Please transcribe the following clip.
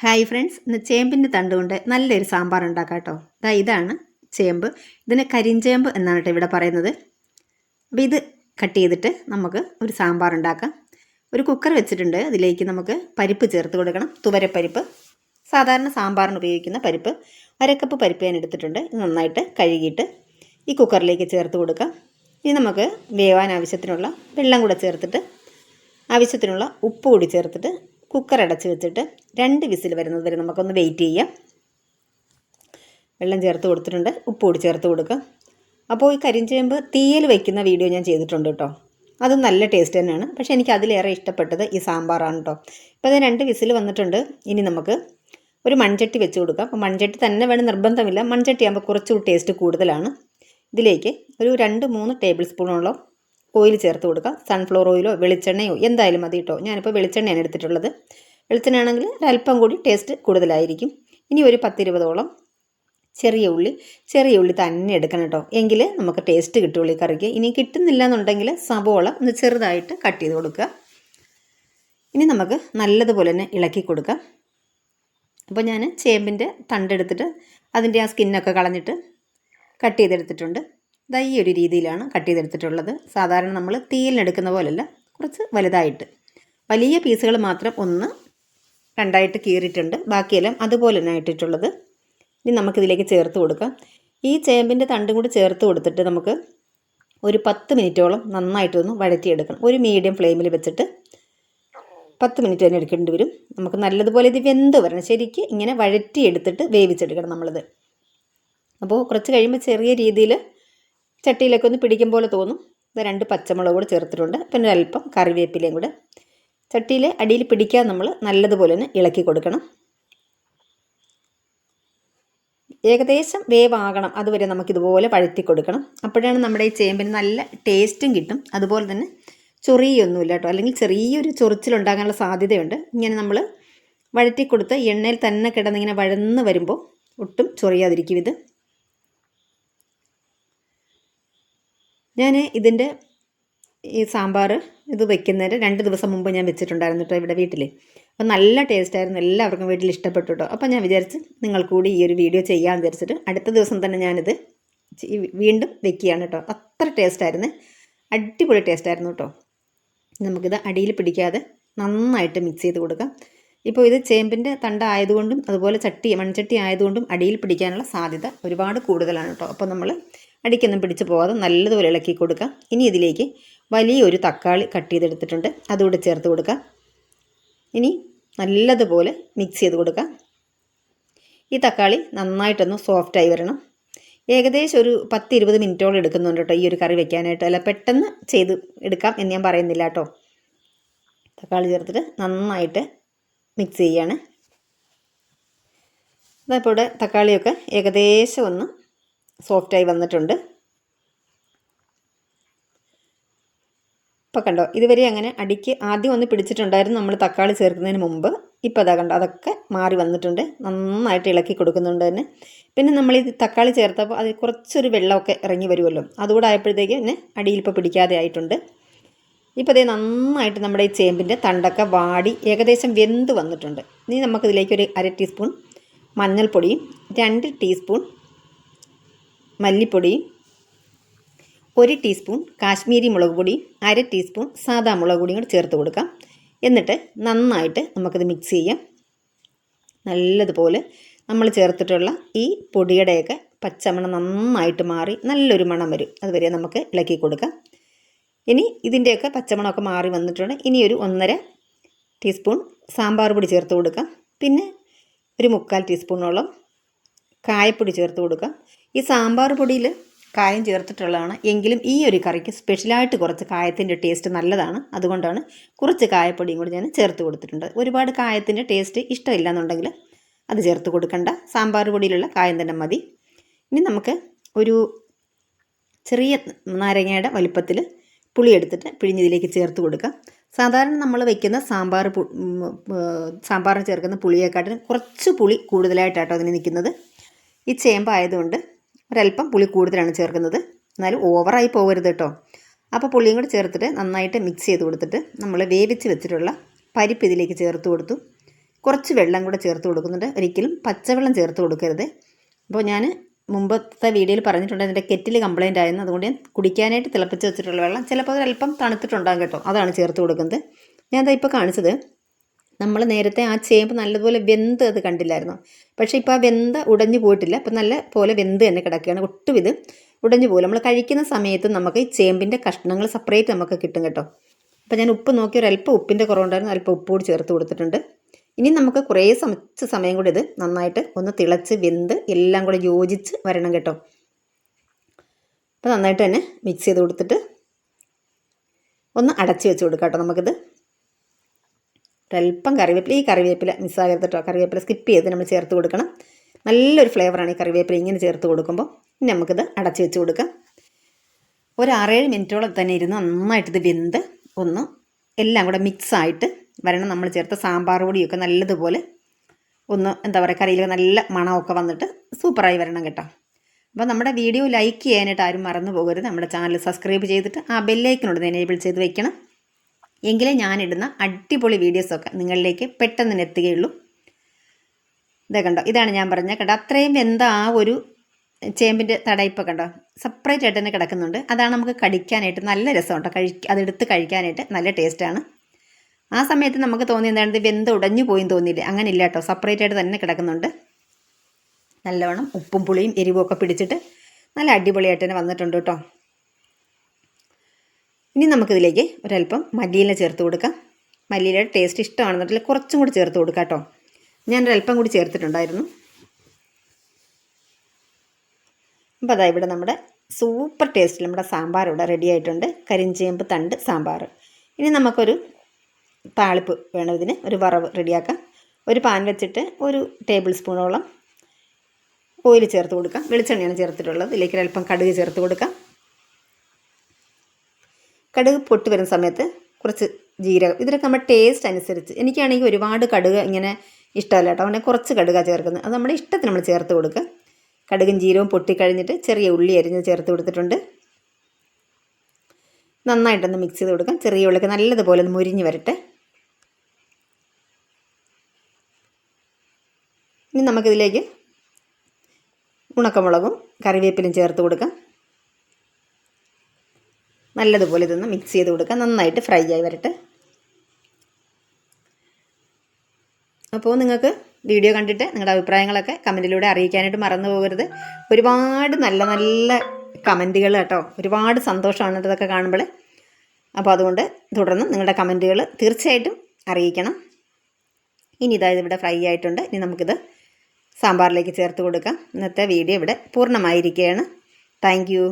Hi friends, ഇന്ന് ചേമ്പിൻ്റെ തണ്ട് കൊണ്ട് നല്ലൊരു സാമ്പാർ ഉണ്ടാക്കാം കേട്ടോ. ഇതാണ് ചേമ്പ്. ഇതിന് കരിഞ്ചേമ്പ് എന്നാണ് കേട്ടോ ഇവിടെ പറയുന്നത്. അപ്പോൾ ഇത് കട്ട് ചെയ്തിട്ട് നമുക്ക് ഒരു സാമ്പാർ ഉണ്ടാക്കാം. ഒരു കുക്കർ വെച്ചിട്ടുണ്ട്. അതിലേക്ക് നമുക്ക് പരിപ്പ് ചേർത്ത് കൊടുക്കണം. തുവരപ്പരിപ്പ്, സാധാരണ സാമ്പാറിന് ഉപയോഗിക്കുന്ന പരിപ്പ്. അരക്കപ്പ് പരിപ്പ് ഞാൻ എടുത്തിട്ടുണ്ട്. ഇത് നന്നായിട്ട് കഴുകിയിട്ട് ഈ കുക്കറിലേക്ക് ചേർത്ത് കൊടുക്കാം. ഇനി നമുക്ക് വേവാൻ ആവശ്യത്തിനുള്ള വെള്ളം കൂടെ ചേർത്തിട്ട് ആവശ്യത്തിനുള്ള ഉപ്പ് കൂടി ചേർത്തിട്ട് കുക്കർ അടച്ച് വെച്ചിട്ട് 2 വിസിൽ വരുന്നത് വരെ നമുക്കൊന്ന് വെയിറ്റ് ചെയ്യാം. വെള്ളം ചേർത്ത് കൊടുത്തിട്ടുണ്ട്, ഉപ്പ് കൂടി ചേർത്ത് കൊടുക്കുക. അപ്പോൾ ഈ കരിഞ്ചേമ്പ് തീയിൽ വയ്ക്കുന്ന വീഡിയോ ഞാൻ ചെയ്തിട്ടുണ്ട് കേട്ടോ. അതും നല്ല ടേസ്റ്റ് തന്നെയാണ്. പക്ഷേ എനിക്ക് അതിലേറെ ഇഷ്ടപ്പെട്ടത് ഈ സാമ്പാറാണ് കേട്ടോ. ഇപ്പോൾ അത് 2 വിസിൽ വന്നിട്ടുണ്ട്. ഇനി നമുക്ക് ഒരു മൺചട്ടി വെച്ച് കൊടുക്കാം. അപ്പോൾ മൺചട്ടി തന്നെ വേണം നിർബന്ധമില്ല. മൺചട്ടി ആകുമ്പോൾ കുറച്ചുകൂടി ടേസ്റ്റ് കൂടുതലാണ്. ഇതിലേക്ക് ഒരു 2-3 ടേബിൾ സ്പൂണോളം ഓയിൽ ചേർത്ത് കൊടുക്കുക. സൺഫ്ലവർ ഓയിലോ വെളിച്ചെണ്ണയോ എന്തായാലും മതി കേട്ടോ. ഞാനിപ്പോൾ വെളിച്ചെണ്ണയാണ് എടുത്തിട്ടുള്ളത്. വെളിച്ചെണ്ണയാണെങ്കിൽ ഒരല്പം കൂടി ടേസ്റ്റ് കൂടുതലായിരിക്കും. ഇനി ഒരു 10-20ഓളം ചെറിയ ഉള്ളി തന്നെ എടുക്കണം കേട്ടോ. എങ്കിൽ നമുക്ക് ടേസ്റ്റ് കിട്ടുള്ളൂ ഈ കറിക്ക്. ഇനി കിട്ടുന്നില്ല എന്നുണ്ടെങ്കിൽ സവോള ഒന്ന് ചെറുതായിട്ട് കട്ട് ചെയ്ത് കൊടുക്കുക. ഇനി നമുക്ക് നല്ലതുപോലെ തന്നെ ഇളക്കി കൊടുക്കാം. അപ്പോൾ ഞാൻ ചേമ്പിൻ്റെ തണ്ടെടുത്തിട്ട് അതിൻ്റെ ആ സ്കിന്നൊക്കെ കളഞ്ഞിട്ട് കട്ട് ചെയ്തെടുത്തിട്ടുണ്ട്. ഈ ഒരു രീതിയിലാണ് കട്ട് ചെയ്തെടുത്തിട്ടുള്ളത്. സാധാരണ നമ്മൾ തീയിലെടുക്കുന്ന പോലെയല്ല, കുറച്ച് വലുതായിട്ട്. വലിയ പീസുകൾ മാത്രം 1-2 കീറിയിട്ടുണ്ട്. ബാക്കിയെല്ലാം അതുപോലെ തന്നെ ഇട്ടിട്ടുള്ളത്. ഇനി നമുക്കിതിലേക്ക് ചേർത്ത് കൊടുക്കാം. ഈ ചേമ്പിൻ്റെ തണ്ടും കൂടി ചേർത്ത് കൊടുത്തിട്ട് നമുക്ക് ഒരു 10 മിനിറ്റോളം നന്നായിട്ടൊന്ന് വഴറ്റിയെടുക്കണം. ഒരു മീഡിയം ഫ്ലെയിമിൽ വെച്ചിട്ട് 10 മിനിറ്റ് തന്നെ എടുക്കേണ്ടി വരും. നമുക്ക് നല്ലതുപോലെ ഇത് വെന്ത് വരണം. ശരിക്ക് ഇങ്ങനെ വഴറ്റിയെടുത്തിട്ട് വേവിച്ചെടുക്കണം നമ്മളിത്. അപ്പോൾ കുറച്ച് കഴിയുമ്പോൾ ചെറിയ രീതിയിൽ ചട്ടിയിലൊക്കെ ഒന്ന് പിടിക്കും പോലെ തോന്നും. 2 പച്ചമുളക് കൂടെ ചേർത്തിട്ടുണ്ട്. പിന്നെ ഒരല്പം കറിവേപ്പിലയും കൂടെ ചട്ടിയിൽ അടിയിൽ പിടിക്കാൻ നമ്മൾ നല്ലതുപോലെ തന്നെ ഇളക്കി കൊടുക്കണം. ഏകദേശം വേവാകണം, അതുവരെ നമുക്കിതുപോലെ വഴറ്റി കൊടുക്കണം. അപ്പോഴാണ് നമ്മുടെ ഈ ചേമ്പിന് നല്ല ടേസ്റ്റും കിട്ടും. അതുപോലെ തന്നെ ചൊറിയൊന്നുമില്ല കേട്ടോ. അല്ലെങ്കിൽ ചെറിയൊരു ചൊറിച്ചിലുണ്ടാകാനുള്ള സാധ്യതയുണ്ട്. ഇങ്ങനെ നമ്മൾ വഴറ്റി കൊടുത്ത് എണ്ണയിൽ തന്നെ കിടന്നിങ്ങനെ വഴന്ന് വരുമ്പോൾ ഒട്ടും ചൊറിയാതിരിക്കും ഇത്. ഞാൻ ഇതിൻ്റെ ഈ സാമ്പാർ ഇത് വെക്കുന്നതിന് 2 ദിവസം മുമ്പ് ഞാൻ വെച്ചിട്ടുണ്ടായിരുന്നു കേട്ടോ ഇവിടെ വീട്ടിൽ. അപ്പോൾ നല്ല ടേസ്റ്റായിരുന്നു. എല്ലാവർക്കും വീട്ടിൽ ഇഷ്ടപ്പെട്ടു കേട്ടോ. അപ്പോൾ ഞാൻ വിചാരിച്ച് നിങ്ങൾ കൂടി ഈ ഒരു വീഡിയോ ചെയ്യാമെന്ന് വിചാരിച്ചിട്ട് അടുത്ത ദിവസം തന്നെ ഞാനിത് വീണ്ടും വെക്കുകയാണ് കേട്ടോ. അത്ര ടേസ്റ്റായിരുന്നു, അടിപൊളി ടേസ്റ്റായിരുന്നു കേട്ടോ. നമുക്കിത് അടിയിൽ പിടിക്കാതെ നന്നായിട്ട് മിക്സ് ചെയ്ത് കൊടുക്കാം. ഇപ്പോൾ ഇത് ചേമ്പിൻ്റെ തണ്ടായതുകൊണ്ടും അതുപോലെ മൺചട്ടി ആയതുകൊണ്ടും അടിയിൽ പിടിക്കാനുള്ള സാധ്യത ഒരുപാട് കൂടുതലാണ് കേട്ടോ. അപ്പോൾ നമ്മൾ അടിക്കൊന്നും പിടിച്ച് പോകാതെ നല്ലതുപോലെ ഇളക്കി കൊടുക്കാം. ഇനി ഇതിലേക്ക് വലിയൊരു തക്കാളി കട്ട് ചെയ്തെടുത്തിട്ടുണ്ട്, അതുകൂടെ ചേർത്ത് കൊടുക്കാം. ഇനി നല്ലതുപോലെ മിക്സ് ചെയ്ത് കൊടുക്കാം. ഈ തക്കാളി നന്നായിട്ടൊന്ന് സോഫ്റ്റായി വരണം. ഏകദേശം ഒരു 10-20 മിനിറ്റോളം എടുക്കുന്നുണ്ട് കേട്ടോ ഈ ഒരു കറി വെക്കാനായിട്ട്. അല്ല, പെട്ടെന്ന് ചെയ്ത് എടുക്കാം എന്ന് ഞാൻ പറയുന്നില്ല കേട്ടോ. തക്കാളി ചേർത്തിട്ട് നന്നായിട്ട് മിക്സ് ചെയ്യാണ്. അതപ്പോൾ ഇവിടെ തക്കാളിയൊക്കെ ഏകദേശം ഒന്ന് സോഫ്റ്റായി വന്നിട്ടുണ്ട്. ഇപ്പോൾ കണ്ടോ, ഇതുവരെ അങ്ങനെ അടിക്ക് ആദ്യം ഒന്ന് പിടിച്ചിട്ടുണ്ടായിരുന്നു നമ്മൾ തക്കാളി ചേർക്കുന്നതിന് മുമ്പ്. ഇപ്പോൾ അതാ കണ്ടോ, അതൊക്കെ മാറി വന്നിട്ടുണ്ട്. നന്നായിട്ട് ഇളക്കി കൊടുക്കുന്നുണ്ട് തന്നെ. പിന്നെ നമ്മൾ ഈ തക്കാളി ചേർത്തപ്പോൾ അതിൽ കുറച്ചൊരു വെള്ളമൊക്കെ ഇറങ്ങി വരുമല്ലോ, അതുകൂടെ ആയപ്പോഴത്തേക്ക് തന്നെ അടിയിൽ ഇപ്പോൾ പിടിക്കാതെ ആയിട്ടുണ്ട്. ഇപ്പോൾ അതേ നന്നായിട്ട് നമ്മുടെ ഈ ചേമ്പിൻ്റെ തണ്ടൊക്കെ വാടി ഏകദേശം വെന്ത് വന്നിട്ടുണ്ട്. ഇനി നമുക്കിതിലേക്ക് ഒരു 1/2 ടീസ്പൂൺ മഞ്ഞൾപ്പൊടിയും 2 ടീസ്പൂൺ മല്ലിപ്പൊടിയും 1 ടീസ്പൂൺ കാശ്മീരി മുളക് പൊടിയും 1/2 ടീസ്പൂൺ സാദാ മുളക് പൊടിയും കൂടി ചേർത്ത് കൊടുക്കാം. എന്നിട്ട് നന്നായിട്ട് നമുക്കിത് മിക്സ് ചെയ്യാം. നല്ലതുപോലെ നമ്മൾ ചേർത്തിട്ടുള്ള ഈ പൊടിയുടെയൊക്കെ പച്ചമണം നന്നായിട്ട് മാറി നല്ലൊരു മണം വരും. അതുവരെ നമുക്ക് ഇളക്കി കൊടുക്കാം. ഇനി ഇതിൻ്റെയൊക്കെ പച്ചമണമൊക്കെ മാറി വന്നിട്ടുണ്ട്. ഇനി ഒരു 1.5 ടീസ്പൂൺ സാമ്പാർ പൊടി ചേർത്ത് കൊടുക്കാം. പിന്നെ ഒരു 3/4 ടീസ്പൂണോളം കായപ്പൊടി ചേർത്ത് കൊടുക്കാം. ഈ സാമ്പാർ പൊടിയിൽ കായം ചേർത്തിട്ടുള്ളതാണ്. എങ്കിലും ഈ ഒരു കറിക്ക് സ്പെഷ്യലായിട്ട് കുറച്ച് കായത്തിൻ്റെ ടേസ്റ്റ് നല്ലതാണ്. അതുകൊണ്ടാണ് കുറച്ച് കായപ്പൊടിയും കൂടി ഞാൻ ചേർത്ത് കൊടുത്തിട്ടുണ്ട്. ഒരുപാട് കായത്തിൻ്റെ ടേസ്റ്റ് ഇഷ്ടമില്ല എന്നുണ്ടെങ്കിൽ അത് ചേർത്ത് കൊടുക്കണ്ട. സാമ്പാർ പൊടിയിലുള്ള കായം തന്നെ മതി. ഇനി നമുക്ക് ഒരു ചെറിയ നാരങ്ങയുടെ വലിപ്പത്തിൽ പുളി എടുത്തിട്ട് പിഴിഞ്ഞതിലേക്ക് ചേർത്ത് കൊടുക്കാം. സാധാരണ നമ്മൾ വയ്ക്കുന്ന സാമ്പാറിന് ചേർക്കുന്ന പുളിയെക്കാട്ടിലും കുറച്ച് പുളി കൂടുതലായിട്ടാട്ടോ അതിന് നിൽക്കുന്നത്. ഈ ചേമ്പായതുകൊണ്ട് ഒരല്പം പുളി കൂടുതലാണ് ചേർക്കുന്നത്. എന്നാലും ഓവറായി പോകരുത് കേട്ടോ. അപ്പോൾ പുളിയും കൂടി ചേർത്തിട്ട് നന്നായിട്ട് മിക്സ് ചെയ്ത് കൊടുത്തിട്ട് നമ്മൾ വേവിച്ച് വെച്ചിട്ടുള്ള പരിപ്പ് ഇതിലേക്ക് ചേർത്ത് കൊടുത്തു. കുറച്ച് വെള്ളം കൂടെ ചേർത്ത് കൊടുക്കുന്നുണ്ട്. ഒരിക്കലും പച്ചവെള്ളം ചേർത്ത് കൊടുക്കരുത്. അപ്പോൾ ഞാൻ മുമ്പത്തെ വീഡിയോയിൽ പറഞ്ഞിട്ടുണ്ട് എൻ്റെ കെറ്റിൽ കംപ്ലയിൻ്റ് ആയിരുന്നു. അതുകൊണ്ട് ഞാൻ കുടിക്കാനായിട്ട് തിളപ്പിച്ച് വെച്ചിട്ടുള്ള വെള്ളം ചിലപ്പോൾ അതൊരല്പം തണുത്തിട്ടുണ്ടാകും കേട്ടോ, അതാണ് ചേർത്ത് കൊടുക്കുന്നത്. ഞാനതാ ഇപ്പോൾ കാണിച്ചത്. നമ്മൾ നേരത്തെ ആ ചേമ്പ് നല്ലതുപോലെ വെന്ത് അത് കണ്ടില്ലായിരുന്നു. പക്ഷേ ഇപ്പോൾ ആ വെന്ത ഉടഞ്ഞു പോയിട്ടില്ല. അപ്പോൾ നല്ല പോലെ വെന്ത് തന്നെ കിടക്കുകയാണ്. ഒട്ടും ഇത് ഉടഞ്ഞു പോലും. നമ്മൾ കഴിക്കുന്ന സമയത്ത് നമുക്ക് ഈ ചേമ്പിൻ്റെ കഷ്ണങ്ങൾ സെപ്പറേറ്റ് നമുക്ക് കിട്ടും കേട്ടോ. അപ്പോൾ ഞാൻ ഉപ്പ് നോക്കി ഒരല്പം ഉപ്പിൻ്റെ കുറവുണ്ടായിരുന്നു, അല്പം ഉപ്പ് കൂടി ചേർത്ത് കൊടുത്തിട്ടുണ്ട്. ഇനി നമുക്ക് കുറേ സമയം കൂടി ഇത് നന്നായിട്ട് ഒന്ന് തിളച്ച് വെന്ത് എല്ലാം കൂടെ യോജിച്ച് വരണം കേട്ടോ. അപ്പോൾ നന്നായിട്ട് തന്നെ മിക്സ് ചെയ്ത് കൊടുത്തിട്ട് ഒന്ന് അടച്ച് വെച്ച് കൊടുക്കാം കേട്ടോ. നമുക്കിത് ഒരല്പം കറിവേപ്പില, ഈ കറിവേപ്പില മിസ്സാകരുത് കേട്ടോ. കറിവേപ്പില സ്കിപ്പ് ചെയ്ത് നമ്മൾ ചേർത്ത് കൊടുക്കണം. നല്ലൊരു ഫ്ലേവറാണ് ഈ കറിവേപ്പില ഇങ്ങനെ ചേർത്ത് കൊടുക്കുമ്പോൾ. ഇനി നമുക്കിത് അടച്ച് വെച്ച് കൊടുക്കാം. ഒരു 6-7 മിനിറ്റോളം തന്നെ ഇരുന്ന് നന്നായിട്ടിത് വെന്ത് ഒന്ന് എല്ലാം കൂടെ മിക്സായിട്ട് വരണം. നമ്മൾ ചേർത്ത സാമ്പാർ പൊടിയൊക്കെ നല്ലതുപോലെ ഒന്ന് എന്താ പറയുക, കറിയിലൊക്കെ നല്ല മണമൊക്കെ വന്നിട്ട് സൂപ്പറായി വരണം കേട്ടോ. അപ്പോൾ നമ്മുടെ വീഡിയോ ലൈക്ക് ചെയ്യാനായിട്ട് ആരും മറന്നു പോകരുത്. നമ്മുടെ ചാനൽ സബ്സ്ക്രൈബ് ചെയ്തിട്ട് ആ ബെല്ലൈക്കനോട് എനേബിൾ ചെയ്ത് വെക്കണം. എങ്കിലേ ഞാനിടുന്ന അടിപൊളി വീഡിയോസൊക്കെ നിങ്ങളിലേക്ക് പെട്ടെന്ന് എത്തുകയുള്ളൂ. ഇതേ കണ്ടോ, ഇതാണ് ഞാൻ പറഞ്ഞ കണ്ടോ, അത്രയും വെന്ത ആ ഒരു ചേമ്പിൻ്റെ തടയിപ്പോൾ കണ്ടോ സെപ്പറേറ്റ് ആയിട്ട് തന്നെ കിടക്കുന്നുണ്ട്. അതാണ് നമുക്ക് കടിക്കാനായിട്ട് നല്ല രസം കേട്ടോ. അതെടുത്ത് കഴിക്കാനായിട്ട് നല്ല ടേസ്റ്റാണ്. ആ സമയത്ത് നമുക്ക് തോന്നി എന്താണ് വെന്ത് ഉടഞ്ഞു പോയും തോന്നിയില്ലേ, അങ്ങനെ ഇല്ല കേട്ടോ. സെപ്പറേറ്റ് ആയിട്ട് തന്നെ കിടക്കുന്നുണ്ട്. നല്ലവണ്ണം ഉപ്പും പുളിയും എരിവും ഒക്കെ പിടിച്ചിട്ട് നല്ല അടിപൊളിയായിട്ട് തന്നെ വന്നിട്ടുണ്ട് കേട്ടോ. ഇനി നമുക്കിതിലേക്ക് ഒരല്പം മല്ലിയില ചേർത്ത് കൊടുക്കാം. മല്ലിയിലയുടെ ടേസ്റ്റ് ഇഷ്ടമാണെന്നുണ്ടെങ്കിൽ കുറച്ചും കൂടി ചേർത്ത് കൊടുക്കാം കേട്ടോ. ഞാനൊരല്പം കൂടി ചേർത്തിട്ടുണ്ടായിരുന്നു. അപ്പോൾ അതാ ഇവിടെ നമ്മുടെ സൂപ്പർ ടേസ്റ്റിൽ നമ്മുടെ സാമ്പാർ ഇവിടെ റെഡി ആയിട്ടുണ്ട്. കരിഞ്ചേമ്പ് തണ്ട് സാമ്പാർ. ഇനി നമുക്കൊരു താളിപ്പ് വേണം ഇതിന്. ഒരു വറവ് റെഡിയാക്കാം. ഒരു പാൻ വെച്ചിട്ട് ഒരു ടേബിൾ സ്പൂണോളം ഓയിൽ ചേർത്ത് കൊടുക്കാം. വെളിച്ചെണ്ണയാണ് ചേർത്തിട്ടുള്ളത്. ഇതിലേക്ക് അല്പം കടുക് ചേർത്ത് കൊടുക്കാം. കടുക് പൊട്ടി വരുന്ന സമയത്ത് കുറച്ച് ജീരകം, ഇതിലൊക്കെ നമ്മുടെ ടേസ്റ്റ് അനുസരിച്ച്. എനിക്കാണെങ്കിൽ ഒരുപാട് കടുക് ഇങ്ങനെ ഇഷ്ടമല്ല കേട്ടോ, അങ്ങനെ കുറച്ച് കടുകാണ് ചേർക്കുന്നത്. അത് നമ്മുടെ ഇഷ്ടത്തിന് നമ്മൾ ചേർത്ത് കൊടുക്കുക. കടുകും ജീരവും പൊട്ടിക്കഴിഞ്ഞിട്ട് ചെറിയ ഉള്ളി അരിഞ്ഞ് ചേർത്ത് കൊടുത്തിട്ടുണ്ട്. നന്നായിട്ടൊന്ന് മിക്സ് ചെയ്ത് കൊടുക്കാം. ചെറിയ ഉള്ളിക്ക് നല്ലതുപോലെ ഒന്ന് മുരിഞ്ഞ് വരട്ടെ. ഇനി നമുക്കിതിലേക്ക് ഉണക്കമുളകും കറിവേപ്പിലും ചേർത്ത് കൊടുക്കാം. നല്ലതുപോലെ ഇതൊന്ന് മിക്സ് ചെയ്ത് കൊടുക്കാം. നന്നായിട്ട് ഫ്രൈ ആയി വരട്ടെ. അപ്പോൾ നിങ്ങൾക്ക് വീഡിയോ കണ്ടിട്ട് നിങ്ങളുടെ അഭിപ്രായങ്ങളൊക്കെ കമൻറ്റിലൂടെ അറിയിക്കാനായിട്ട് മറന്നു പോകരുത്. ഒരുപാട് നല്ല നല്ല കമൻറ്റുകൾ കേട്ടോ. ഒരുപാട് സന്തോഷമാണ് ഇതൊക്കെ കാണുമ്പോൾ. അപ്പോൾ അതുകൊണ്ട് തുടർന്ന് നിങ്ങളുടെ കമൻറ്റുകൾ തീർച്ചയായിട്ടും അറിയിക്കണം. ഇനി ഇതായത് ഇവിടെ ഫ്രൈ ആയിട്ടുണ്ട്. ഇനി നമുക്കിത് സാമ്പാറിലേക്ക് ചേർത്ത് കൊടുക്കാം. ഇന്നത്തെ വീഡിയോ ഇവിടെ പൂർണ്ണമായിരിക്കുകയാണ്. Thank you.